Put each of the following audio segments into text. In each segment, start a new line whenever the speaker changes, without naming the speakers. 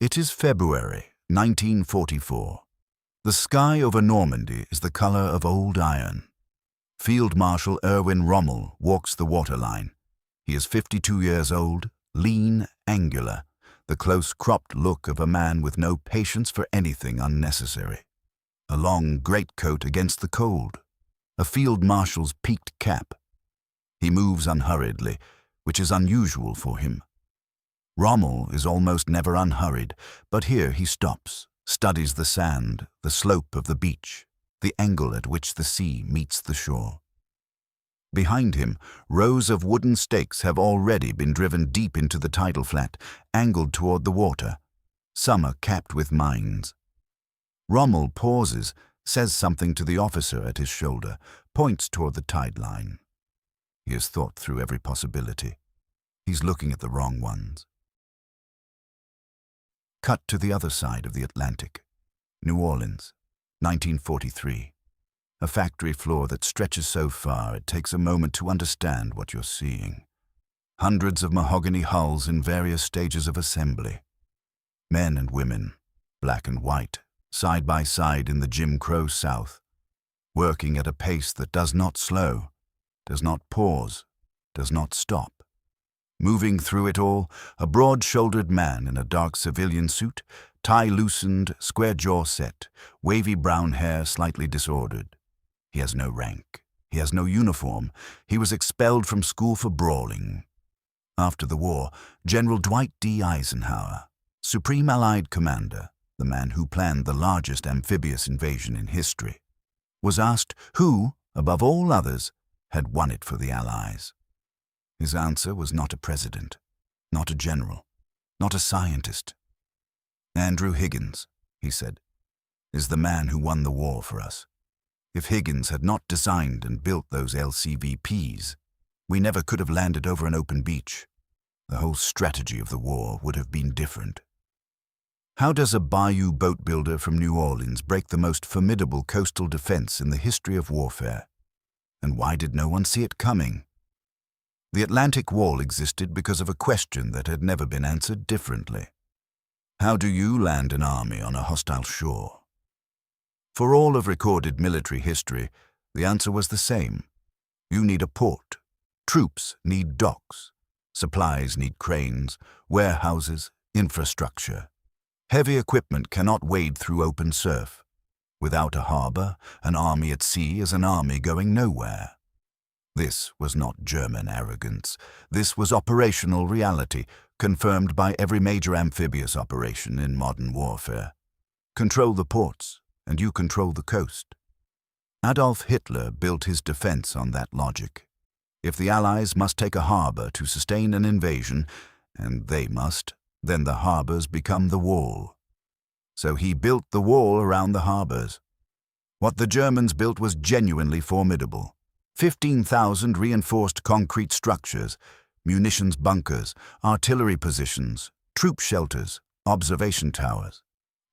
It is February 1944. The sky over Normandy is the color of old iron. Field Marshal Erwin Rommel walks the waterline. He is 52 years old, lean, angular, the close-cropped look of a man with no patience for anything unnecessary. A long greatcoat against the cold, a field marshal's peaked cap. He moves unhurriedly, which is unusual for him. Rommel is almost never unhurried, but here he stops, studies the sand, the slope of the beach, the angle at which the sea meets the shore. Behind him, rows of wooden stakes have already been driven deep into the tidal flat, angled toward the water. Some are capped with mines. Rommel pauses, says something to the officer at his shoulder, points toward the tide line. He has thought through every possibility. He's looking at the wrong ones. Cut to the other side of the Atlantic. New Orleans, 1943. A factory floor that stretches so far it takes a moment to understand what you're seeing. Hundreds of mahogany hulls in various stages of assembly. Men and women, black and white, side by side in the Jim Crow South, working at a pace that does not slow, does not pause, does not stop. Moving through it all, a broad-shouldered man in a dark civilian suit, tie loosened, square jaw set, wavy brown hair slightly disordered. He has no rank. He has no uniform. He was expelled from school for brawling. After the war, General Dwight D. Eisenhower, Supreme Allied Commander, the man who planned the largest amphibious invasion in history, was asked who, above all others, had won it for the Allies. His answer was not a president, not a general, not a scientist. Andrew Higgins, he said, is the man who won the war for us. If Higgins had not designed and built those LCVPs, we never could have landed over an open beach. The whole strategy of the war would have been different. How does a bayou boat builder from New Orleans break the most formidable coastal defense in the history of warfare? And why did no one see it coming? The Atlantic Wall existed because of a question that had never been answered differently. How do you land an army on a hostile shore? For all of recorded military history, the answer was the same. You need a port. Troops need docks. Supplies need cranes, warehouses, infrastructure. Heavy equipment cannot wade through open surf. Without a harbor, an army at sea is an army going nowhere. This was not German arrogance. This was operational reality, confirmed by every major amphibious operation in modern warfare. Control the ports, and you control the coast. Adolf Hitler built his defense on that logic. If the Allies must take a harbor to sustain an invasion, and they must, then the harbors become the wall. So he built the wall around the harbors. What the Germans built was genuinely formidable. 15,000 reinforced concrete structures, munitions bunkers, artillery positions, troop shelters, observation towers,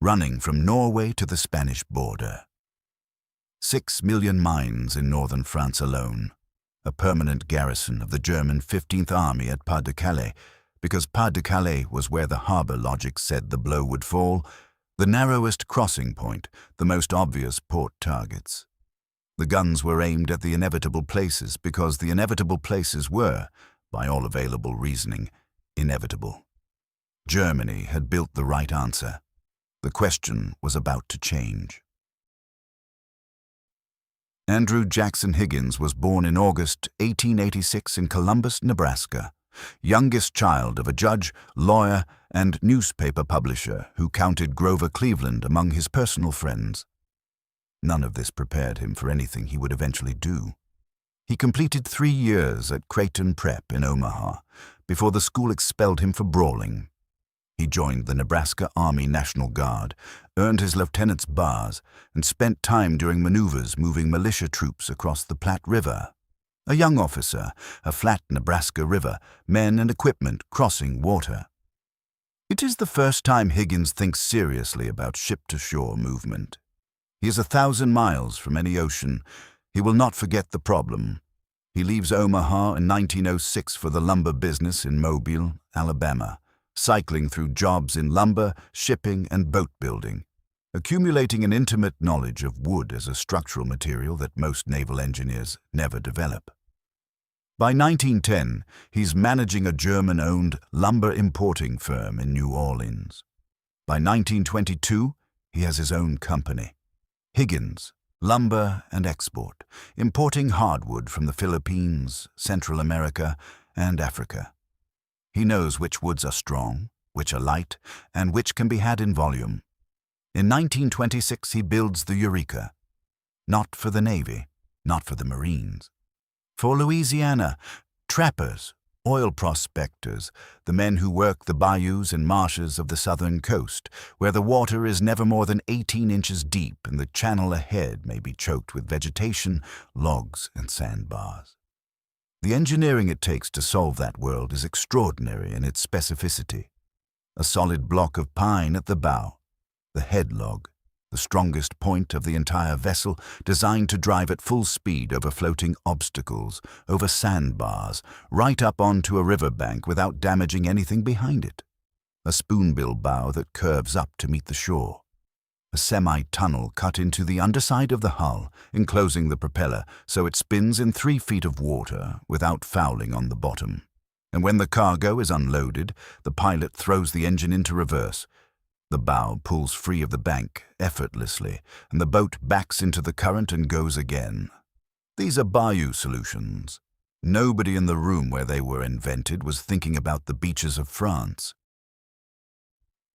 running from Norway to the Spanish border. 6 million mines in northern France alone, a permanent garrison of the German 15th Army at Pas-de-Calais, because Pas-de-Calais was where the harbor logic said the blow would fall, the narrowest crossing point, the most obvious port targets. The guns were aimed at the inevitable places because the inevitable places were, by all available reasoning, inevitable. Germany had built the right answer. The question was about to change. Andrew Jackson Higgins was born in August 1886 in Columbus, Nebraska, youngest child of a judge, lawyer, and newspaper publisher who counted Grover Cleveland among his personal friends. None of this prepared him for anything he would eventually do. He completed 3 years at Creighton Prep in Omaha before the school expelled him for brawling. He joined the Nebraska Army National Guard, earned his lieutenant's bars, and spent time during maneuvers moving militia troops across the Platte River. A young officer, a flat Nebraska river, men and equipment crossing water. It is the first time Higgins thinks seriously about ship-to-shore movement. He is 1,000 miles from any ocean. He will not forget the problem. He leaves Omaha in 1906 for the lumber business in Mobile, Alabama, cycling through jobs in lumber, shipping, and boat building, accumulating an intimate knowledge of wood as a structural material that most naval engineers never develop. By 1910, he's managing a German-owned lumber importing firm in New Orleans. By 1922, he has his own company, Higgins, Lumber and Export, importing hardwood from the Philippines, Central America, and Africa. He knows which woods are strong, which are light, and which can be had in volume. In 1926, he builds the Eureka. Not for the Navy, not for the Marines. For Louisiana, trappers, oil prospectors, the men who work the bayous and marshes of the southern coast, where the water is never more than 18 inches deep and the channel ahead may be choked with vegetation, logs, and sandbars. The engineering it takes to solve that world is extraordinary in its specificity. A solid block of pine at the bow, the head log, the strongest point of the entire vessel, designed to drive at full speed over floating obstacles, over sandbars, right up onto a riverbank without damaging anything behind it. A spoonbill bow that curves up to meet the shore. A semi-tunnel cut into the underside of the hull, enclosing the propeller so it spins in 3 feet of water without fouling on the bottom. And when the cargo is unloaded, the pilot throws the engine into reverse. The bow pulls free of the bank effortlessly, and the boat backs into the current and goes again. These are bayou solutions. Nobody in the room where they were invented was thinking about the beaches of France.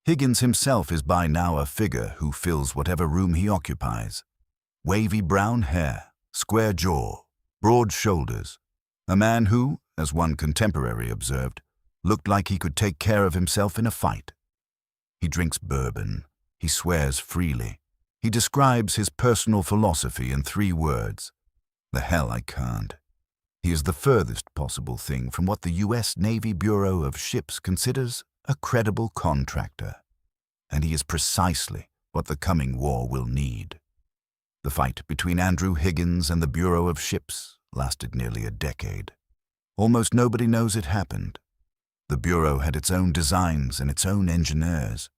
Higgins himself is by now a figure who fills whatever room he occupies. Wavy brown hair, square jaw, broad shoulders. A man who, as one contemporary observed, looked like he could take care of himself in a fight. He drinks bourbon. He swears freely. He describes his personal philosophy in 3 words. The hell I can't. He is the furthest possible thing from what the U.S. Navy Bureau of Ships considers a credible contractor. And he is precisely what the coming war will need. The fight between Andrew Higgins and the Bureau of Ships lasted nearly a decade. Almost nobody knows it happened. The Bureau had its own designs and its own engineers.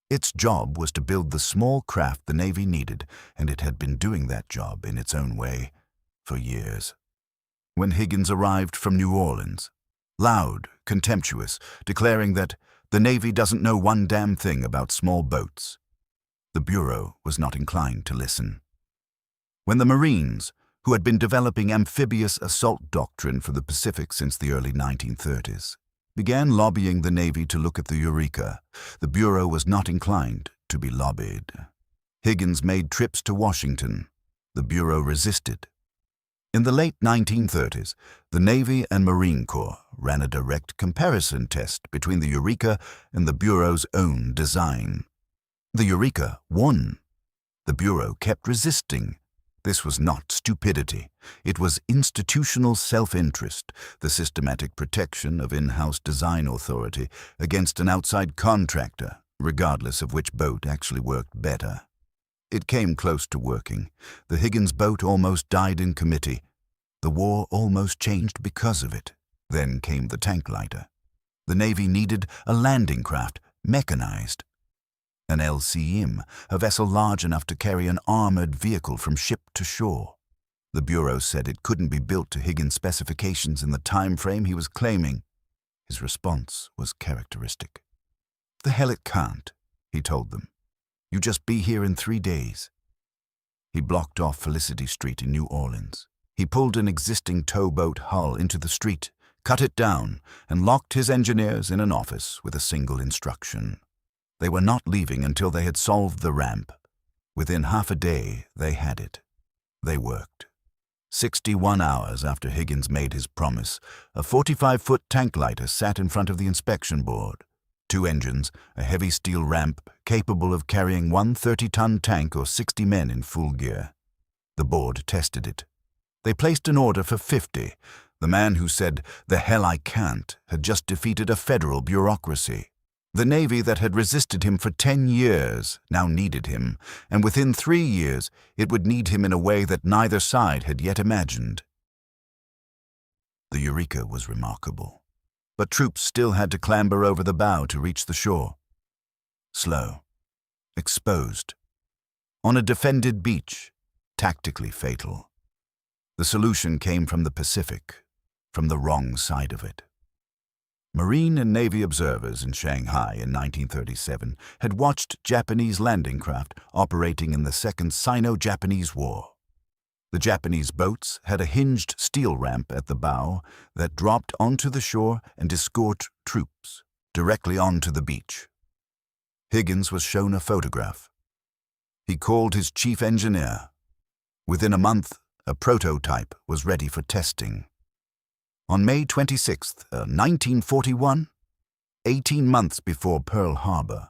Its job was to build the small craft the Navy needed, and it had been doing that job in its own way for years. When Higgins arrived from New Orleans, loud, contemptuous, declaring that the Navy doesn't know one damn thing about small boats, the Bureau was not inclined to listen. When the Marines, who had been developing amphibious assault doctrine for the Pacific since the early 1930s, began lobbying the Navy to look at the Eureka, the Bureau was not inclined to be lobbied. Higgins made trips to Washington. The Bureau resisted. In the late 1930s, the Navy and Marine Corps ran a direct comparison test between the Eureka and the Bureau's own design. The Eureka won. The Bureau kept resisting. This was not stupidity. It was institutional self-interest, the systematic protection of in-house design authority against an outside contractor, regardless of which boat actually worked better. It came close to working. The Higgins boat almost died in committee. The war almost changed because of it. Then came the tank lighter. The Navy needed a landing craft, mechanized. An LCM, a vessel large enough to carry an armored vehicle from ship to shore. The Bureau said it couldn't be built to Higgins' specifications in the time frame he was claiming. His response was characteristic. The hell it can't, he told them. You just be here in 3 days. He blocked off Felicity Street in New Orleans. He pulled an existing towboat hull into the street, cut it down, and locked his engineers in an office with a single instruction. They were not leaving until they had solved the ramp. Within half a day, they had it. They worked. 61 hours after Higgins made his promise, a 45-foot tank lighter sat in front of the inspection board. 2 engines, a heavy steel ramp capable of carrying one 30-ton tank or 60 men in full gear. The board tested it. They placed an order for 50. The man who said, "The hell I can't," had just defeated a federal bureaucracy. The Navy that had resisted him for 10 years now needed him, and within 3 years it would need him in a way that neither side had yet imagined. The Eureka was remarkable. but troops still had to clamber over the bow to reach the shore. Slow, exposed, on a defended beach, tactically fatal. The solution came from the Pacific, from the wrong side of it. Marine and Navy observers in Shanghai in 1937 had watched Japanese landing craft operating in the Second Sino-Japanese War. The Japanese boats had a hinged steel ramp at the bow that dropped onto the shore and escorted troops directly onto the beach. Higgins was shown a photograph. He called his chief engineer. Within a month, a prototype was ready for testing. On May 26, 1941, 18 months before Pearl Harbor,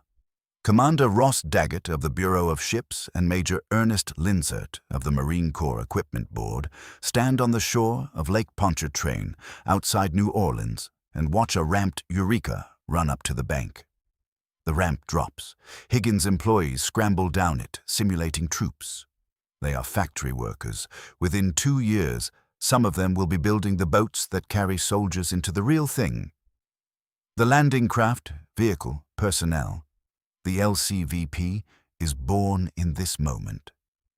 Commander Ross Daggett of the Bureau of Ships and Major Ernest Linsert of the Marine Corps Equipment Board stand on the shore of Lake Pontchartrain outside New Orleans and watch a ramped Eureka run up to the bank. The ramp drops. Higgins' employees scramble down it, simulating troops. They are factory workers. Within 2 years, some of them will be building the boats that carry soldiers into the real thing. The landing craft, vehicle, personnel, the LCVP, is born in this moment.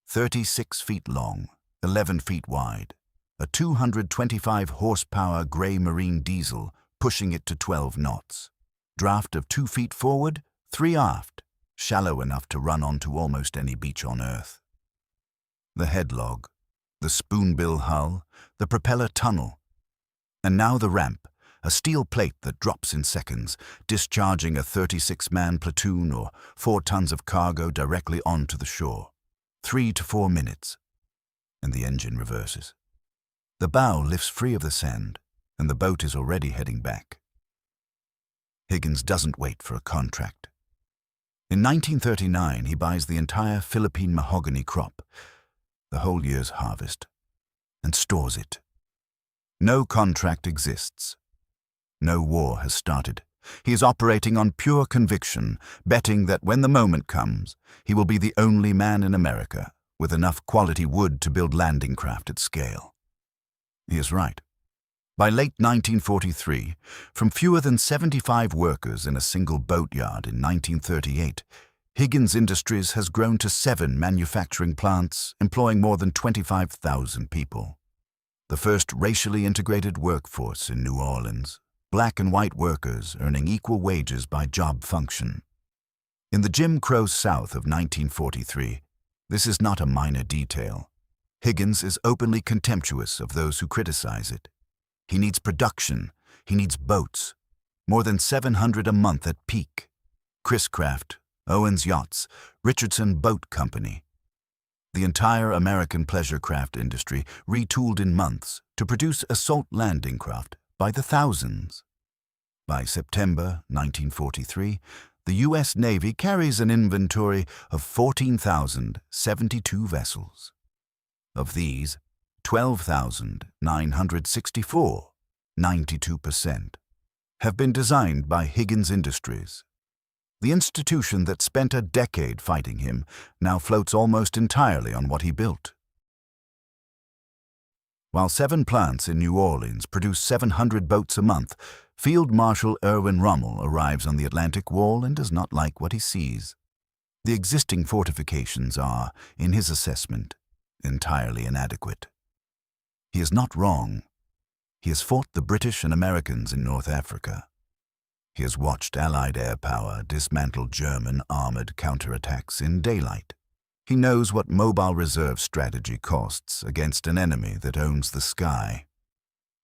36 feet long, 11 feet wide, a 225 horsepower gray marine diesel pushing it to 12 knots. Draft of 2 feet forward, 3 aft, shallow enough to run onto almost any beach on Earth. The headlog, the spoonbill hull, the propeller tunnel, and now the ramp, a steel plate that drops in seconds, discharging a 36-man platoon or 4 tons of cargo directly onto the shore. 3 to 4 minutes, and the engine reverses. The bow lifts free of the sand, and the boat is already heading back. Higgins doesn't wait for a contract. In 1939, he buys the entire Philippine mahogany crop, the whole year's harvest, and stores it. No contract exists. No war has started. He is operating on pure conviction, betting that when the moment comes, he will be the only man in America with enough quality wood to build landing craft at scale. He is right. By late 1943, from fewer than 75 workers in a single boatyard in 1938, Higgins Industries has grown to 7 manufacturing plants, employing more than 25,000 people. The first racially integrated workforce in New Orleans, black and white workers earning equal wages by job function. In the Jim Crow South of 1943, this is not a minor detail. Higgins is openly contemptuous of those who criticize it. He needs production. He needs boats. More than 700 a month at peak. Chris Craft, Owens Yachts, Richardson Boat Company. The entire American pleasure craft industry retooled in months to produce assault landing craft by the thousands. By September 1943, the U.S. Navy carries an inventory of 14,072 vessels. Of these, 12,964, 92%, have been designed by Higgins Industries. The institution that spent a decade fighting him now floats almost entirely on what he built. While 7 plants in New Orleans produce 700 boats a month, Field Marshal Erwin Rommel arrives on the Atlantic Wall and does not like what he sees. The existing fortifications are, in his assessment, entirely inadequate. He is not wrong. He has fought the British and Americans in North Africa. He has watched Allied air power dismantle German armored counterattacks in daylight. He knows what mobile reserve strategy costs against an enemy that owns the sky.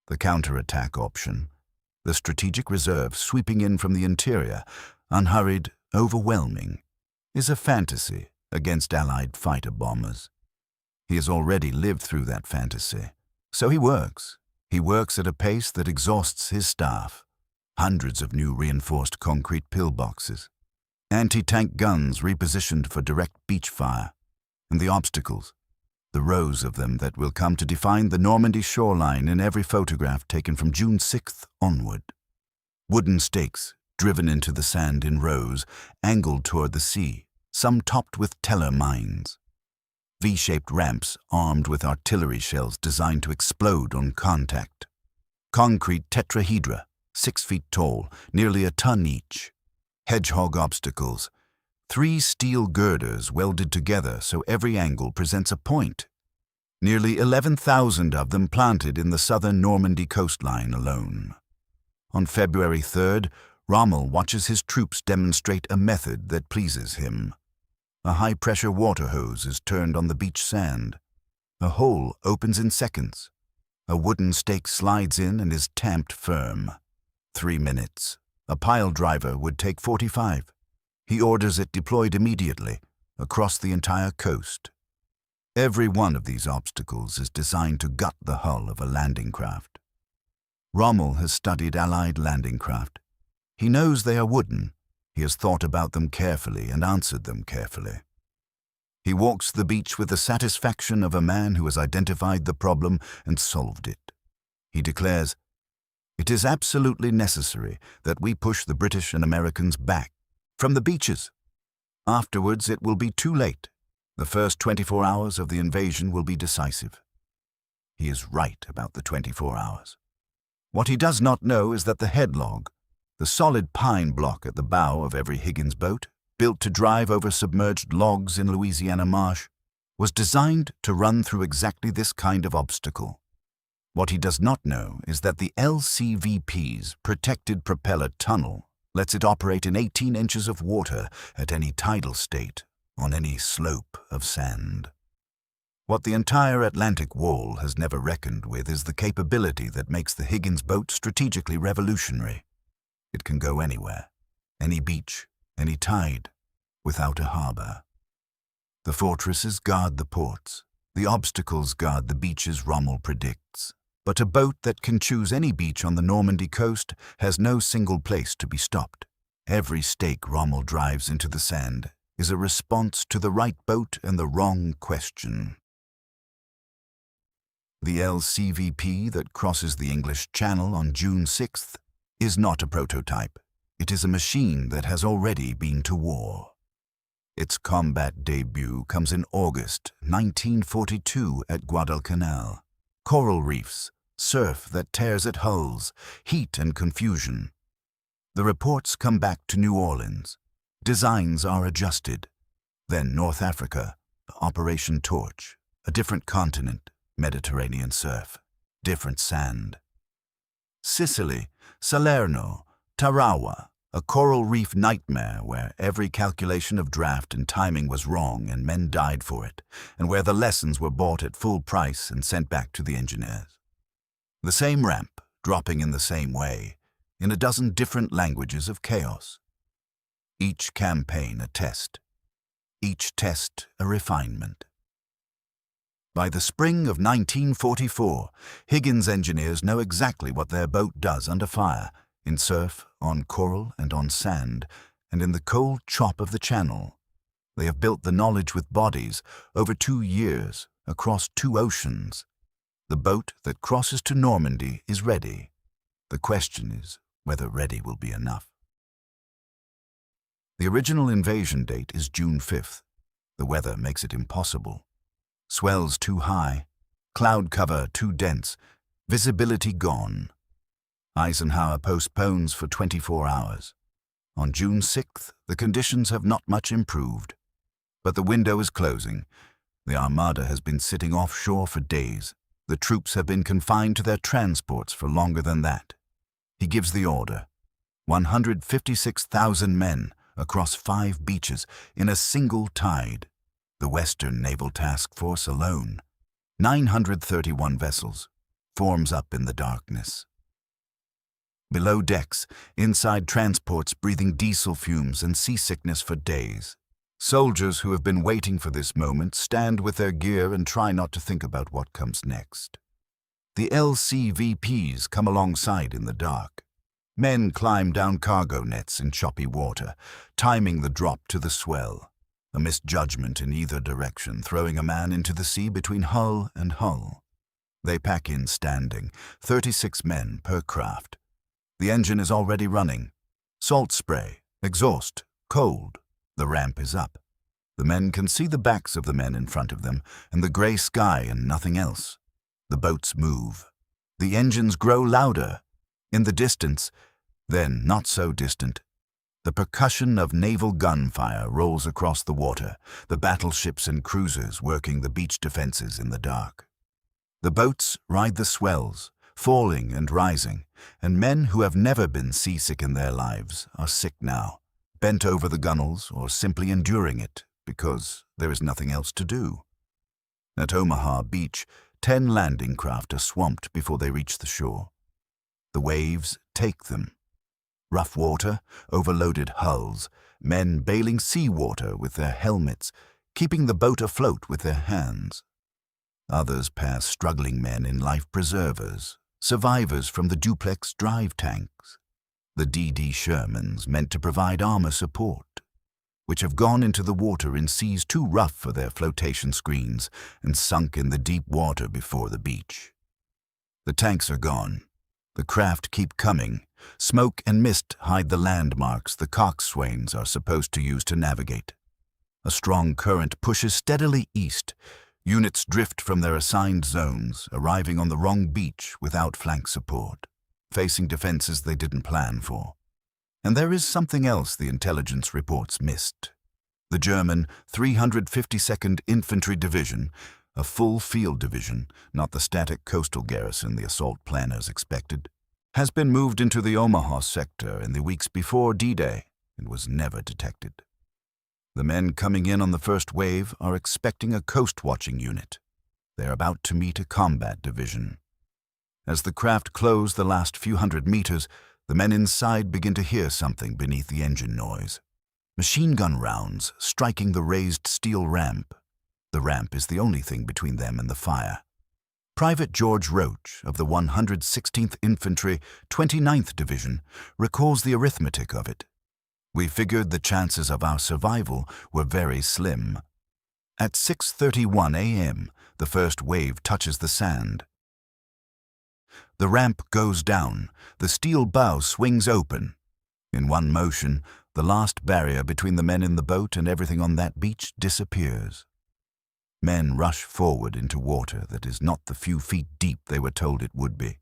The counterattack option, the strategic reserve sweeping in from the interior, unhurried, overwhelming, is a fantasy against Allied fighter bombers. He has already lived through that fantasy. So he works. He works at a pace that exhausts his staff. Hundreds of new reinforced concrete pillboxes, anti-tank guns repositioned for direct beach fire, and the obstacles, the rows of them that will come to define the Normandy shoreline in every photograph taken from June 6th onward. Wooden stakes driven into the sand in rows, angled toward the sea, some topped with teller mines. V-shaped ramps armed with artillery shells designed to explode on contact. Concrete tetrahedra, 6 feet tall, nearly a ton each. Hedgehog obstacles. 3 steel girders welded together so every angle presents a point. Nearly 11,000 of them planted in the southern Normandy coastline alone. On February 3rd, Rommel watches his troops demonstrate a method that pleases him. A high-pressure water hose is turned on the beach sand. A hole opens in seconds. A wooden stake slides in and is tamped firm. 3 minutes. A pile driver would take 45. He orders it deployed immediately, across the entire coast. Every one of these obstacles is designed to gut the hull of a landing craft. Rommel has studied Allied landing craft. He knows they are wooden. He has thought about them carefully and answered them carefully. He walks the beach with the satisfaction of a man who has identified the problem and solved it. He declares, "It is absolutely necessary that we push the British and Americans back from the beaches. Afterwards it will be too late. The first 24 hours of the invasion will be decisive." He is right about the 24 hours. What he does not know is that the headlog, the solid pine block at the bow of every Higgins boat, built to drive over submerged logs in Louisiana marsh, was designed to run through exactly this kind of obstacle. What he does not know is that the LCVP's protected propeller tunnel lets it operate in 18 inches of water at any tidal state, on any slope of sand. What the entire Atlantic wall has never reckoned with is the capability that makes the Higgins boat strategically revolutionary. It can go anywhere, any beach, any tide, without a harbor. The fortresses guard the ports. The obstacles guard the beaches Rommel predicts. But a boat that can choose any beach on the Normandy coast has no single place to be stopped. Every stake Rommel drives into the sand is a response to the right boat and the wrong question. The LCVP that crosses the English Channel on June 6th is not a prototype. It is a machine that has already been to war. Its combat debut comes in August 1942 at Guadalcanal. Coral reefs, surf that tears at hulls, heat and confusion. The reports come back to New Orleans. Designs are adjusted. Then North Africa, Operation Torch, a different continent, Mediterranean surf, different sand. Sicily, Salerno, Tarawa, a coral reef nightmare where every calculation of draft and timing was wrong and men died for it, and where the lessons were bought at full price and sent back to the engineers. The same ramp, dropping in the same way, in a dozen different languages of chaos. Each campaign a test. Each test a refinement. By the spring of 1944, Higgins engineers know exactly what their boat does under fire, in surf, on coral and on sand, and in the cold chop of the channel. They have built the knowledge with bodies over 2 years, across 2 oceans. The boat that crosses to Normandy is ready. The question is whether ready will be enough. The original invasion date is June 5th. The weather makes it impossible. Swells too high, cloud cover too dense, visibility gone. Eisenhower postpones for 24 hours. On June 6th, the conditions have not much improved. But the window is closing. The Armada has been sitting offshore for days. The troops have been confined to their transports for longer than that. He gives the order. 156,000 men across 5 beaches in a single tide. The Western Naval Task Force alone, 931 vessels, forms up in the darkness. Below decks, inside transports breathing diesel fumes and seasickness for days. Soldiers who have been waiting for this moment stand with their gear and try not to think about what comes next. The LCVPs come alongside in the dark. Men climb down cargo nets in choppy water, timing the drop to the swell. A misjudgment in either direction, throwing a man into the sea between hull and hull. They pack in standing, 36 men per craft. The engine is already running. Salt spray, exhaust, cold. The ramp is up. The men can see the backs of the men in front of them, and the grey sky and nothing else. The boats move. The engines grow louder. In the distance, then not so distant, the percussion of naval gunfire rolls across the water, the battleships and cruisers working the beach defenses in the dark. The boats ride the swells, falling and rising, and men who have never been seasick in their lives are sick now, bent over the gunwales or simply enduring it because there is nothing else to do. At Omaha Beach, 10 landing craft are swamped before they reach the shore. The waves take them. Rough water, overloaded hulls, men bailing seawater with their helmets, keeping the boat afloat with their hands. Others pass struggling men in life preservers, survivors from the duplex drive tanks, the D.D. Shermans meant to provide armor support, which have gone into the water in seas too rough for their flotation screens and sunk in the deep water before the beach. The tanks are gone. The craft keep coming. Smoke and mist hide the landmarks the coxswains are supposed to use to navigate. A strong current pushes steadily east. Units drift from their assigned zones, arriving on the wrong beach without flank support, facing defenses they didn't plan for. And there is something else the intelligence reports missed. The German 352nd Infantry Division, a full field division, not the static coastal garrison the assault planners expected, has been moved into the Omaha sector in the weeks before D-Day and was never detected. The men coming in on the first wave are expecting a coast-watching unit. They are about to meet a combat division. As the craft close the last few hundred meters, the men inside begin to hear something beneath the engine noise. Machine gun rounds striking the raised steel ramp. The ramp is the only thing between them and the fire. Private George Roach of the 116th Infantry, 29th Division, recalls the arithmetic of it. We figured the chances of our survival were very slim. At 6:31 a.m., the first wave touches the sand. The ramp goes down, the steel bow swings open. In one motion, the last barrier between the men in the boat and everything on that beach disappears. Men rush forward into water that is not the few feet deep they were told it would be.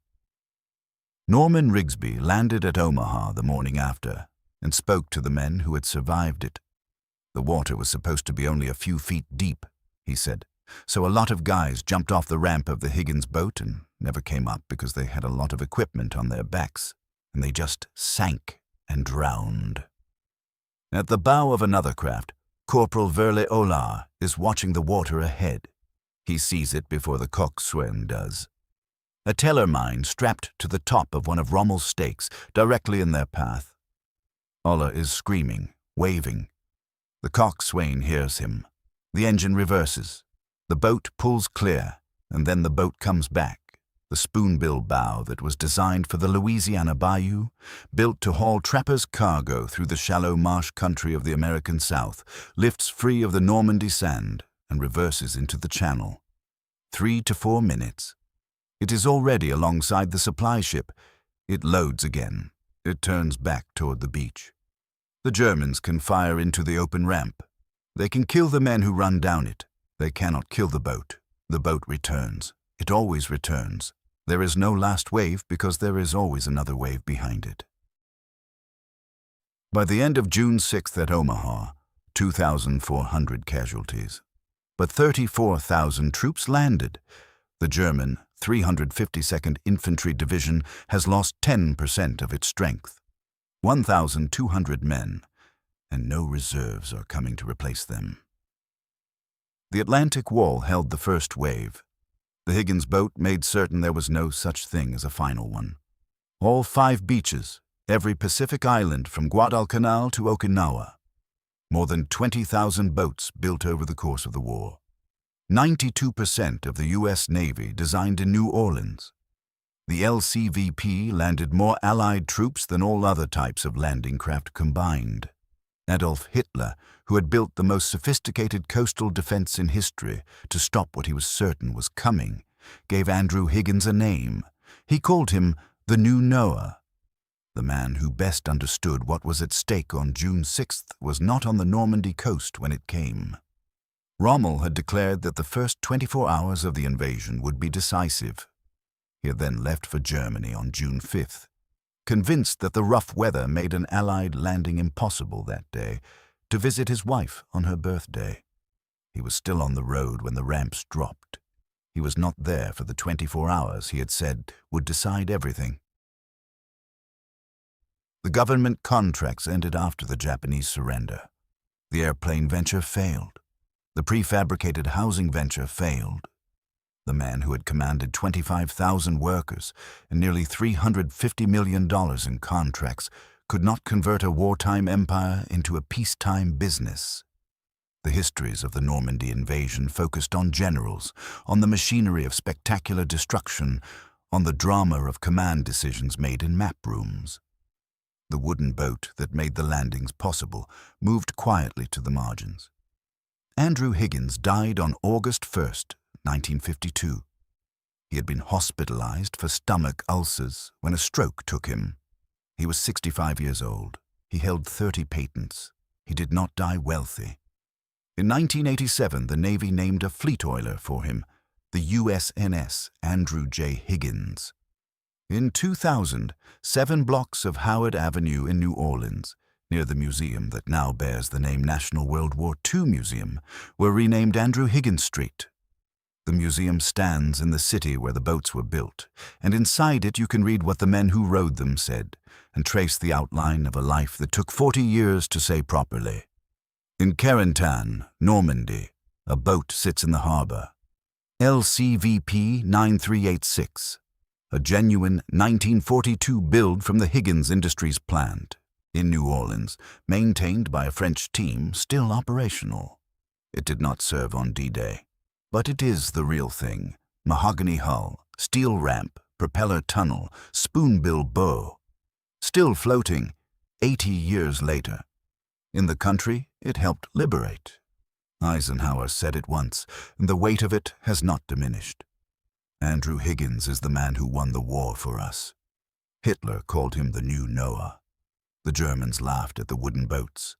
Norman Rigsby landed at Omaha the morning after and spoke to the men who had survived it. The water was supposed to be only a few feet deep, he said, so a lot of guys jumped off the ramp of the Higgins boat and never came up because they had a lot of equipment on their backs, and they just sank and drowned. At the bow of another craft, Corporal Verle Olar is watching the water ahead. He sees it before the coxswain does. A teller mine strapped to the top of one of Rommel's stakes, directly in their path. Olar is screaming, waving. The coxswain hears him. The engine reverses. The boat pulls clear, and then the boat comes back. The spoonbill bow that was designed for the Louisiana Bayou, built to haul trappers' cargo through the shallow marsh country of the American South, lifts free of the Normandy sand and reverses into the channel. 3 to 4 minutes. It is already alongside the supply ship. It loads again. It turns back toward the beach. The Germans can fire into the open ramp. They can kill the men who run down it. They cannot kill the boat. The boat returns. It always returns. There is no last wave because there is always another wave behind it. By the end of June 6th at Omaha, 2,400 casualties. But 34,000 troops landed. The German 352nd Infantry Division has lost 10% of its strength. 1,200 men, and no reserves are coming to replace them. The Atlantic Wall held the first wave. The Higgins boat made certain there was no such thing as a final one. All 5 beaches, every Pacific island from Guadalcanal to Okinawa. More than 20,000 boats built over the course of the war. 92% of the U.S. Navy designed in New Orleans. The LCVP landed more Allied troops than all other types of landing craft combined. Adolf Hitler, who had built the most sophisticated coastal defense in history to stop what he was certain was coming, gave Andrew Higgins a name. He called him the New Noah. The man who best understood what was at stake on June 6th was not on the Normandy coast when it came. Rommel had declared that the first 24 hours of the invasion would be decisive. He had then left for Germany on June 5th. convinced that the rough weather made an Allied landing impossible that day, to visit his wife on her birthday. He was still on the road when the ramps dropped. He was not there for the 24 hours he had said would decide everything. The government contracts ended after the Japanese surrender. The airplane venture failed. The prefabricated housing venture failed. The man who had commanded 25,000 workers and nearly $350 million in contracts could not convert a wartime empire into a peacetime business. The histories of the Normandy invasion focused on generals, on the machinery of spectacular destruction, on the drama of command decisions made in map rooms. The wooden boat that made the landings possible moved quietly to the margins. Andrew Higgins died on August 1st, 1952. He had been hospitalized for stomach ulcers when a stroke took him. He was 65 years old. He held 30 patents. He did not die wealthy. In 1987, the Navy named a fleet oiler for him, the USNS Andrew J. Higgins. In 2000, 7 blocks of Howard Avenue in New Orleans, near the museum that now bears the name National World War II Museum, were renamed Andrew Higgins Street. The museum stands in the city where the boats were built, and inside it you can read what the men who rowed them said, and trace the outline of a life that took 40 years to say properly. In Carentan, Normandy, a boat sits in the harbor. LCVP 9386. A genuine 1942 build from the Higgins Industries plant in New Orleans, maintained by a French team, still operational. It did not serve on D-Day, but it is the real thing. Mahogany hull, steel ramp, propeller tunnel, spoonbill bow. Still floating 80 years later. In the country, it helped liberate. Eisenhower said it once, and the weight of it has not diminished. Andrew Higgins is the man who won the war for us. Hitler called him the new Noah. The Germans laughed at the wooden boats.